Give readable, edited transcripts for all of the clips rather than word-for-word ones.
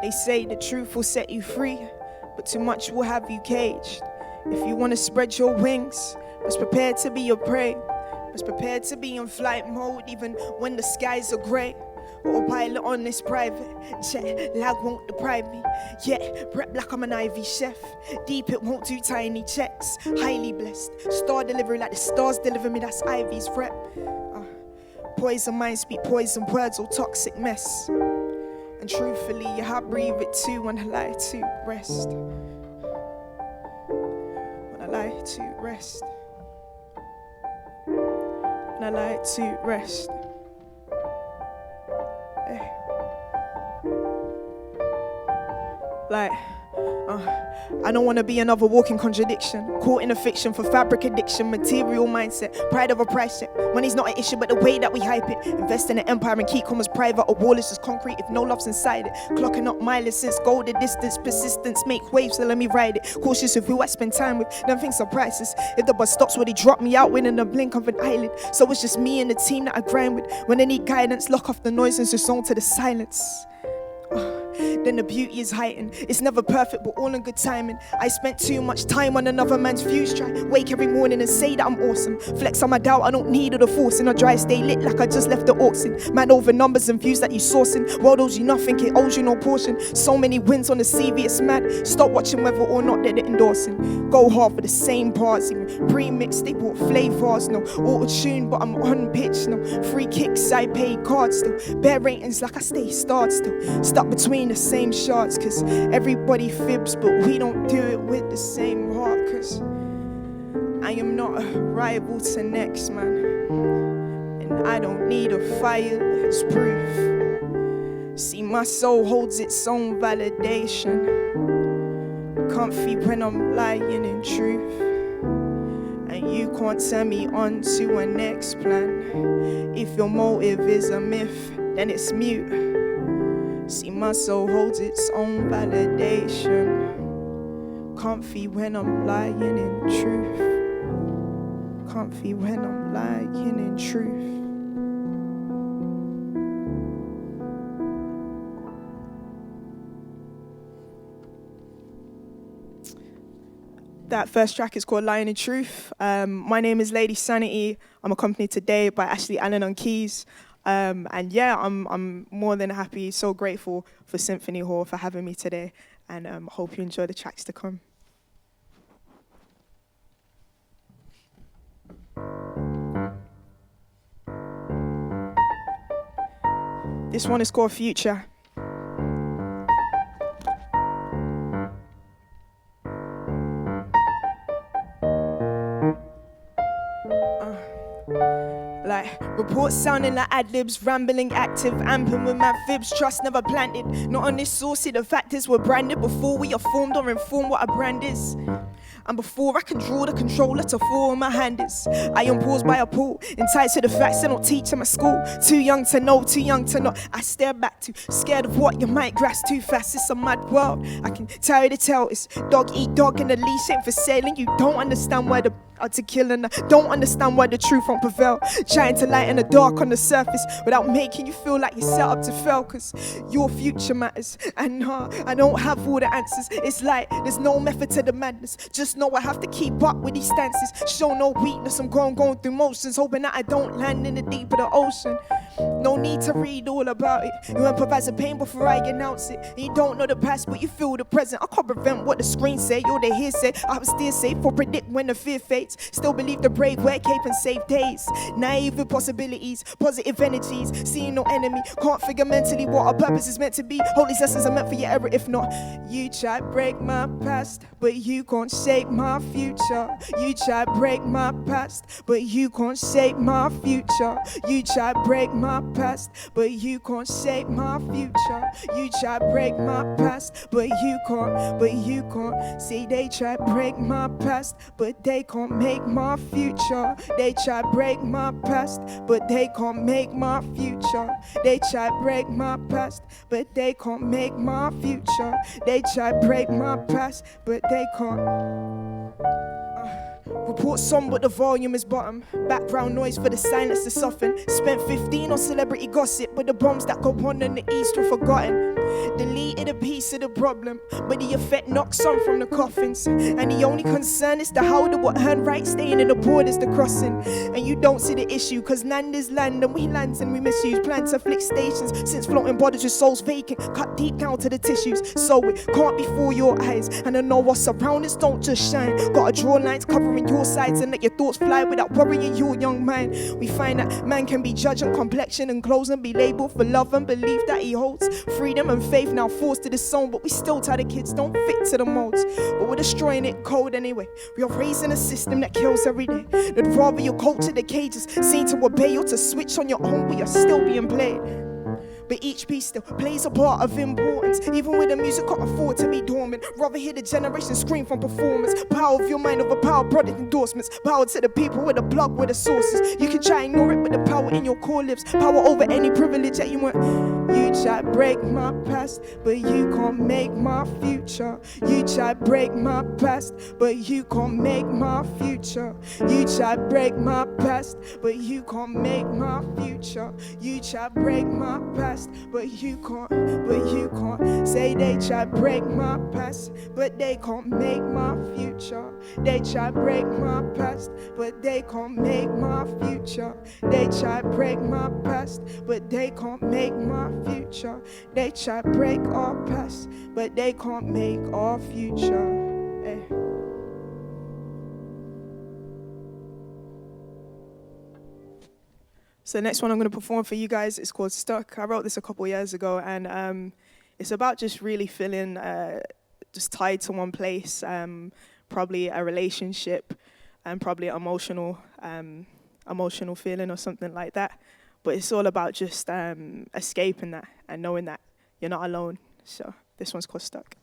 They say the truth will set you free, but too much will have you caged. If you want to spread your wings, must prepare to be your prey. Must prepare to be in flight mode even when the skies are grey. Autopilot on this private jet, lag won't deprive me. Yeah, prep like I'm an Ivy chef. Deep it won't do tiny checks. Highly blessed, star delivery like the stars deliver me, that's Ivy's rep. Poison minds speak poison words or toxic mess. And truthfully, yeah, I breathe it too when I lie to rest. When I lie to rest. When I lie to rest. Hey. Like, I don't want to be another walking contradiction. Caught in a fiction for fabric addiction, material mindset, pride of a price check. Money's not an issue, but the way that we hype it. Invest in an empire and keep commerce private. A wall is just concrete if no love's inside it. Clocking up mileage since goal, the distance, persistence, make waves, so let me ride it. Cautious with who I spend time with, them things are priceless. If the bus stops, will they drop me out within the blink of an eyelid? So it's just me and the team that I grind with. When I need guidance, lock off the noise and just on to the silence. Then the beauty is heightened. It's never perfect, but all in good timing. I spent too much time on another man's fuse. Try wake every morning and say that I'm awesome. Flex on my doubt, I don't need all the force. And I dry stay lit like I just left the auction. Man over numbers and views that you sourcing. World owes you nothing, it owes you no portion. So many wins on the CV, it's mad. Stop watching whether or not they're endorsing. Go hard for the same parts, even pre-mixed, they bought flavors. No auto-tune, but I'm on pitch. No free kicks, I pay cards still. Bare ratings like I stay starred still. Stuck between the same shards, cause everybody fibs, but we don't do it with the same heart. Cause I am not a rival to next man, and I don't need a fire as proof. See, my soul holds its own validation. Comfy when I'm lying in truth, and you can't turn me on to a next plan. If your motive is a myth, then it's mute. See, my soul holds its own validation. Comfy when I'm lying in truth. Comfy when I'm lying in truth. That first track is called Lying in Truth. My name is Lady Sanity. I'm accompanied today by Ashley Allen on keys. And yeah, I'm more than happy, so grateful for Symphony Hall for having me today, and hope you enjoy the tracks to come. This one is called Future. Like reports sounding like ad-libs, rambling, active, amping with mad fibs, trust never planted. Not on this source, see the fact is we're branded before we are formed or informed what a brand is. And before I can draw the controller to fall in my hand is, I am paused by a pool, entitled to the facts they don't teach them at school. Too young to know, too young to know. I stare back too scared of what you might grasp too fast. It's a mad world, I can tell you the tell. It's dog eat dog and the leash ain't for sale. And you don't understand why the are to kill, and I don't understand why the truth won't prevail. Trying to lighten the dark on the surface without making you feel like you're set up to fail. Cause your future matters, and I don't have all the answers. It's like there's no method to the madness. Just know I have to keep up with these stances. Show no weakness, I'm going through motions, hoping that I don't land in the deep of the ocean. No need to read all about it. You improvise the pain before I announce it. You don't know the past, but you feel the present. I can't prevent what the screen say, or the hearsay. I was still safe or predict when the fear fades. Still believe the brave wear cape and save days. Naive with possibilities, positive energies. Seeing no enemy, can't figure mentally what our purpose is meant to be. Holy lessons are meant for your error. If not, you try break my past, but you can't shape my future. You try break my past, but you can't shape my future. You try break my past, but you can't shape my future. You try break my past, but you can't. See, they try break my past, but they can't make my future. They try break my past, but they can't make my future. They try break my past, but they can't make my future. They try break my past, but they can't. Reports on, but the volume is bottom. Background noise for the silence to soften. Spent 15 on celebrity gossip, but the bombs that go on in the east were forgotten. Deleted a piece of the problem, but the effect knocks on from the coffins. And the only concern is the how, the what, hand right, staying in the borders, the crossing. And you don't see the issue, cause land is land and we lands and we misuse. Plan to flick stations since floating bodies with souls vacant. Cut deep down to the tissues, so it can't be for your eyes. And I know what's around us don't just shine. Gotta draw lines covering your sides and let your thoughts fly without worrying your young mind. We find that man can be judged on complexion and clothes and be labeled for love and belief that he holds. Freedom and faith now forced to the own, but we still tell the kids don't fit to the molds. But we're destroying it cold anyway. We are raising a system that kills every day. They'd rather your culture the cages, seen to obey or to switch on your own, but you're still being played. But each piece still plays a part of importance. Even with the music can't afford to be dormant. Rather hear the generation scream from performance. Power of your mind over power product endorsements. Power to the people with the plug with the sources. You can try ignore it, but the power in your core lives. Power over any privilege that you want. You try break my past, but you can't make my future. You try break my past, but you can't make my future. You try break my past, but you can't make my future. You try break my past, but you can't. Say they try break my past, but they can't make my future. They try break my past, but they can't make my future. They try break my past, but they can't make my future. They try break our past, but they can't make our future. So the next one I'm going to perform for you guys is called Stuck. I wrote this a couple years ago, and it's about just really feeling just tied to one place, probably a relationship, and probably an emotional feeling or something like that. But it's all about just escaping that and knowing that you're not alone. So this one's called Stuck.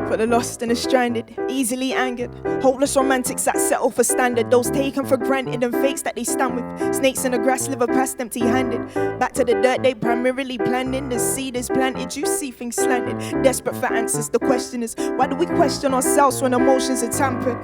For the lost and the stranded, easily angered, hopeless romantics that settle for standard, those taken for granted and fakes that they stand with, snakes in the grass live past empty-handed, back to the dirt they primarily planned in, the seed is planted, you see things slanted, desperate for answers. The question is, why do we question ourselves when emotions are tampered?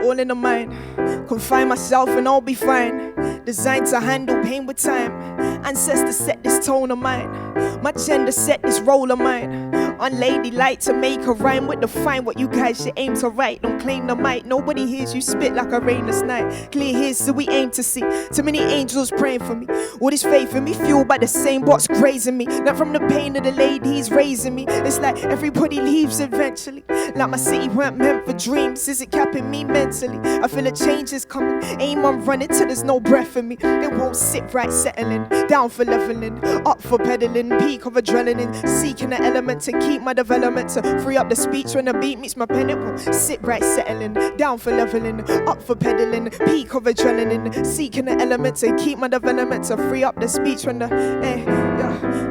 All in the mind, confine myself and I'll be fine, designed to handle pain with time. Ancestors set this tone of mine, my gender set this role of mine. Unladylike to make a rhyme with the fine what you guys should aim to write. Don't claim the mic, nobody hears you spit like a rainless night. Clear hears so we aim to see. Too many angels praying for me. All this faith in me fueled by the same bots grazing me. Not from the pain of the ladies raising me. It's like everybody leaves eventually. Like my city weren't meant for dreams. Is it capping me mentally? I feel a change is coming. Aim on running till there's no breath in me. It won't sit right settling. Down for leveling, up for pedaling. Peak of adrenaline, seeking an element to keep my development, to free up the speech when the beat meets my pen. It won't sit right settling. Down for leveling, up for pedaling. Peak of adrenaline, seeking an element to keep my development, to free up the speech when the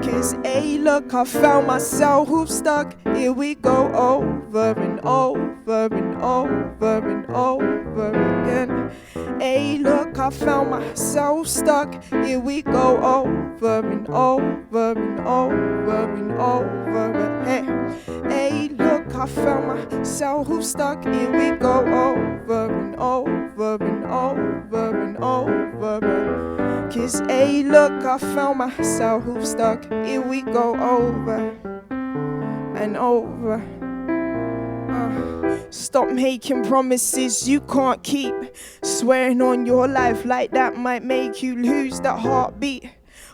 Cause look, I found myself stuck. Here we go over and over and over and over again. Hey, look, I found myself stuck. Here we go over and over and over and over again. Hey, look, I found myself stuck. Here we go over and over and over and over again. Cause, hey, look, I found myself stuck. Here we go over and over Stop making promises you can't keep. Swearing on your life like that might make you lose that heartbeat.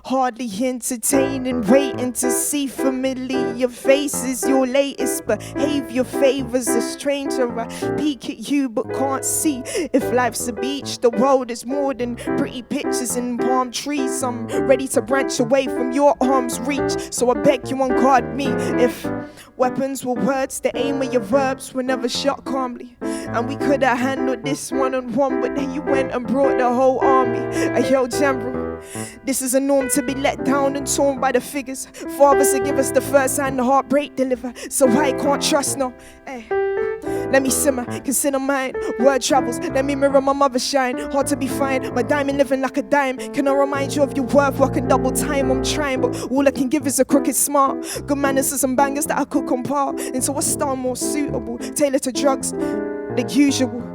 Hardly entertaining, waiting to see familiar faces. Your latest behavior favors a stranger. I peek at you but can't see. If life's a beach, the world is more than pretty pictures and palm trees. I'm ready to branch away from your arm's reach, so I beg you on guard me. If weapons were words, the aim of your verbs were never shot calmly. And we could have handled this one-on-one, but then you went and brought the whole army. Yo, General, this is a norm to be let down and torn by the figures. Fathers to give us the first hand, the heartbreak deliver. So I can't trust no. Hey, let me simmer, consider mine. Word travels, let me mirror my mother's shine. Hard to be fine, my diamond living like a dime. Can I remind you of your worth? Working double time, I'm trying, but all I can give is a crooked smile. Good manners and some bangers that I could compile into a style more suitable, tailored to drugs, the usual.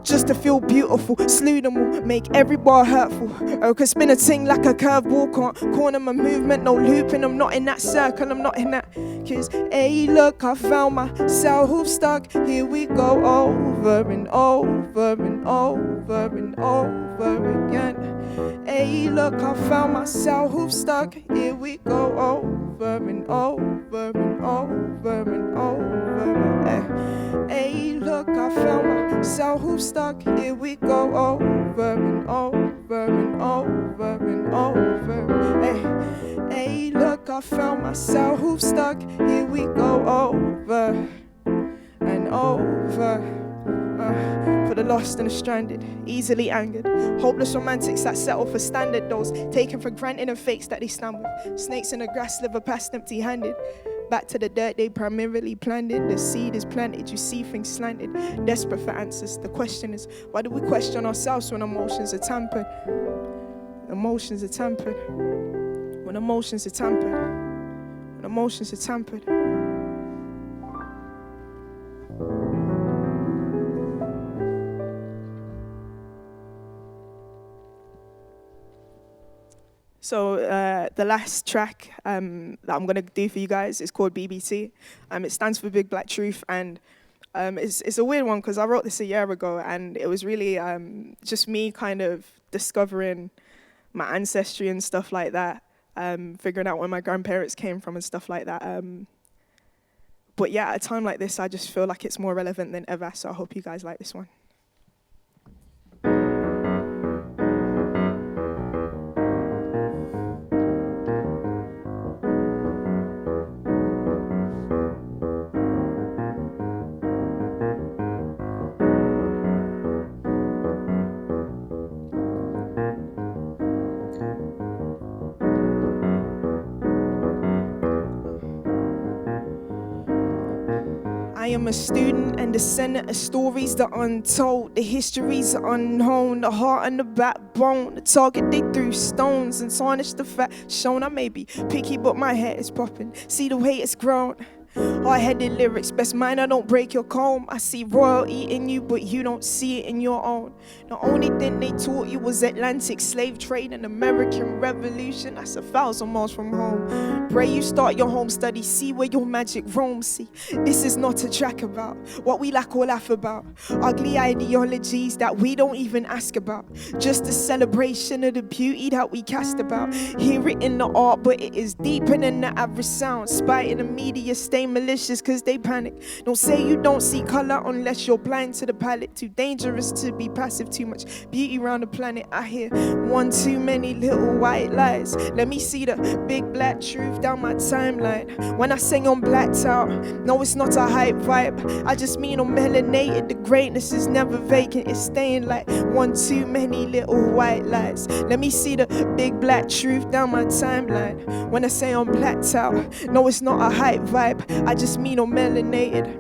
Just to feel beautiful, slew them all, make every bar hurtful. Oh, could spin a ting like a curveball, can't corner my movement, no looping. I'm not in that circle, I'm not in that. Cause, hey, look, I found myself stuck. Here we go over and over and over and over again. Hey, look, I found myself stuck. Here we go over and over and over and over again. Hey, look, I found myself stuck. Here we go over and over and over and over. Hey, look, I found myself stuck. Here we go over and over. For the lost and the stranded, easily angered, hopeless romantics that settle for standard, those taken for granted and fakes that they stand with. Snakes in the grass sliver past empty-handed. Back to the dirt they primarily planned in. The seed is planted, you see things slanted. Desperate for answers. The question is, why do we question ourselves when emotions are tampered? Emotions are tampered. When emotions are tampered. When emotions are tampered. So the last track that I'm going to do for you guys is called BBT. It stands for Big Black Truth, and it's a weird one because I wrote this a year ago, and it was really just me kind of discovering my ancestry and stuff like that, figuring out where my grandparents came from and stuff like that. But yeah, at a time like this, I just feel like it's more relevant than ever, so I hope you guys like this one. I am a student and descendant of stories that are untold. The histories are unknown, the heart and the backbone. The target they threw stones and tarnished the fact shown. I may be picky but my head is popping. See the way it's grown. Hard-headed lyrics, best mine, I don't break your comb. I see royalty in you, but you don't see it in your own. The only thing they taught you was Atlantic slave trade and American Revolution. That's 1,000 miles from home. Pray you start your home study, see where your magic roams. See, this is not a track about what we lack or laugh about. Ugly ideologies that we don't even ask about. Just a celebration of the beauty that we cast about. Hear it in the art, but it is deeper than the average sound. Spite in the media stay malicious cause they panic. Don't say you don't see color unless you're blind to the palette. Too dangerous to be passive, too much beauty around the planet. I hear one too many little white lies. Let me see the big black truth down my timeline. When I sing on blacked out, no it's not a hype vibe. I just mean I'm melanated. The greatness is never vacant, it's staying like one too many little white lies. Let me see the big black truth down my timeline. When I say I'm blacked out, no it's not a hype vibe. I just mean I'm melanated.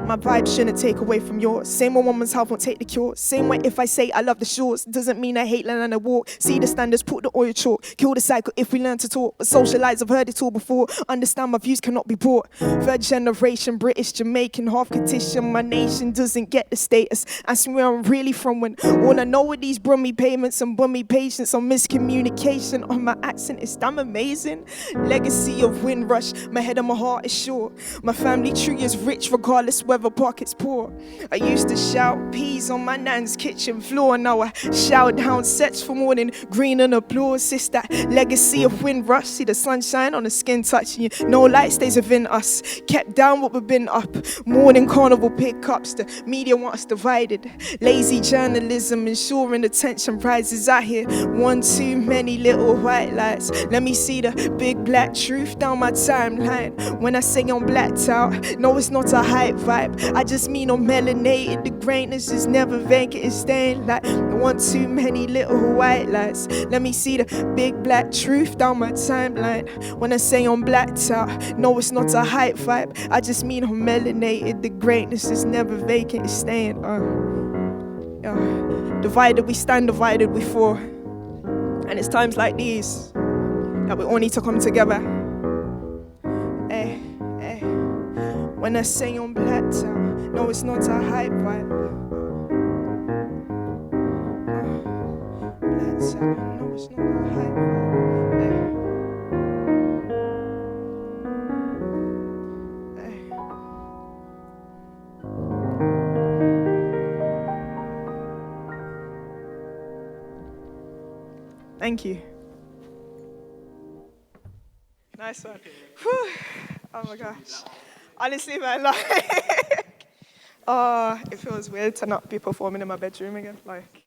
My vibe shouldn't take away from yours. Same way woman's health won't take the cure. Same way if I say I love the shores, doesn't mean I hate land and I walk. See the standards, put the oil chalk. Kill the cycle if we learn to talk. But socialize, I've heard it all before. Understand my views cannot be bought. Third generation British, Jamaican, half Caucasian. My nation doesn't get the status. Ask me where I'm really from when all I know are these brummy payments and bummy patience on miscommunication. On my accent is damn amazing. Legacy of Windrush, my head and my heart is sure. My family tree is rich regardless whether pockets poor. I used to shout peas on my nan's kitchen floor. Now I shout down sets for morning green and applause. It's that legacy of Windrush. See the sunshine on the skin touching you. No light stays within us. Kept down what we've been up. Morning carnival pickups. The media want us divided. Lazy journalism ensuring attention rises. I hear one too many little white lights. Let me see the big black truth down my timeline. When I say I'm blacked out, no, it's not a hype vibe. I just mean I'm melanated. The greatness is never vacant. It's staying like one too many little white lights. Let me see the big black truth down my timeline. When I say I'm blacked out, no, it's not a hype vibe. I just mean I'm melanated. The greatness is never vacant. It's staying. Divided we stand, divided we fall. And it's times like these that we all need to come together. When I say I'm blacked out, no, it's not a hype vibe. Blacked out, no, it's not a hype vibe. Thank you. Nice one. Whew. Oh my gosh. Honestly, man, like, it feels weird to not be performing in my bedroom again. Like,